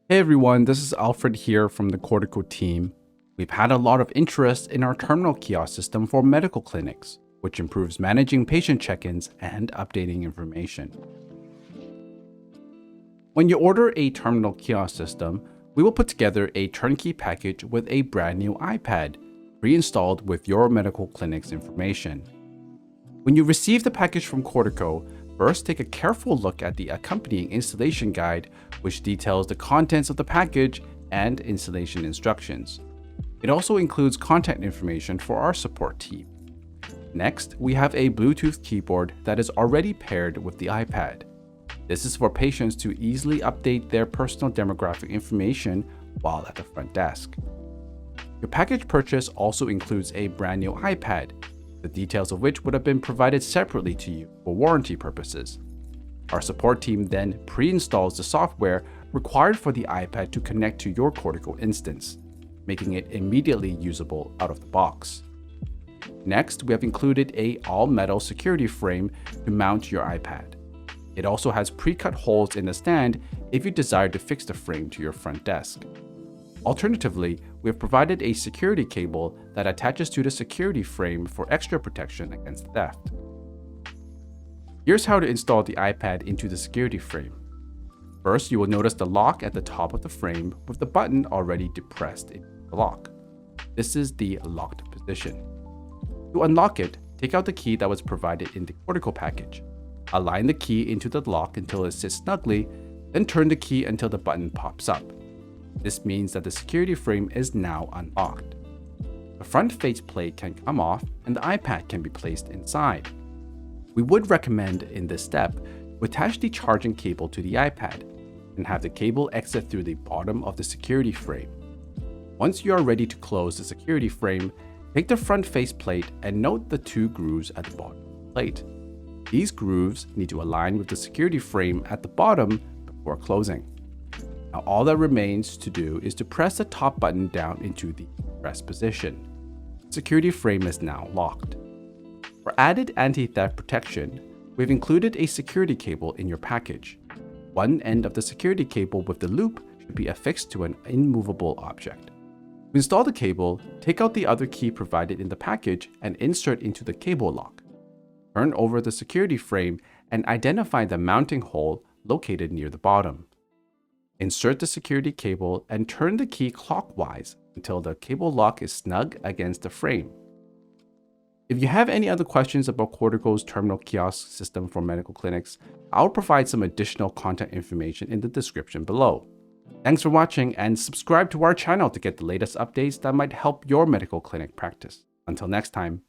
Hey everyone, this is Alfred here from the Cortico team. We've had a lot of interest in our terminal kiosk system for medical clinics, which improves managing patient check-ins and updating information. When you order a terminal kiosk system, we will put together a turnkey package with a brand new iPad, pre-installed with your medical clinic's information. When you receive the package from Cortico, first take a careful look at the accompanying installation guide, which details the contents of the package and installation instructions. It also includes contact information for our support team. Next, we have a Bluetooth keyboard that is already paired with the iPad. This is for patients to easily update their personal demographic information while at the front desk. Your package purchase also includes a brand new iPad, the details of which would have been provided separately to you for warranty purposes. Our support team then pre-installs the software required for the iPad to connect to your Cortico instance, making it immediately usable out of the box. Next, we have included a all-metal security frame to mount your iPad. It also has pre-cut holes in the stand if you desire to fix the frame to your front desk. Alternatively, we have provided a security cable that attaches to the security frame for extra protection against theft. Here's how to install the iPad into the security frame. First, you will notice the lock at the top of the frame with the button already depressed into the lock. This is the locked position. To unlock it, take out the key that was provided in the Cortico package. Align the key into the lock until it sits snugly, then turn the key until the button pops up. This means that the security frame is now unlocked. The front faceplate can come off and the iPad can be placed inside. We would recommend in this step to attach the charging cable to the iPad and have the cable exit through the bottom of the security frame. Once you are ready to close the security frame, take the front faceplate and note the two grooves at the bottom of the plate. These grooves need to align with the security frame at the bottom before closing. Now all that remains to do is to press the top button down into the rest position. The security frame is now locked. For added anti-theft protection, we've included a security cable in your package. One end of the security cable with the loop should be affixed to an immovable object. To install the cable, take out the other key provided in the package and insert into the cable lock. Turn over the security frame and identify the mounting hole located near the bottom. Insert the security cable and turn the key clockwise until the cable lock is snug against the frame. If you have any other questions about Cortico's terminal kiosk system for medical clinics, I'll provide some additional contact information in the description below. Thanks for watching and subscribe to our channel to get the latest updates that might help your medical clinic practice. Until next time.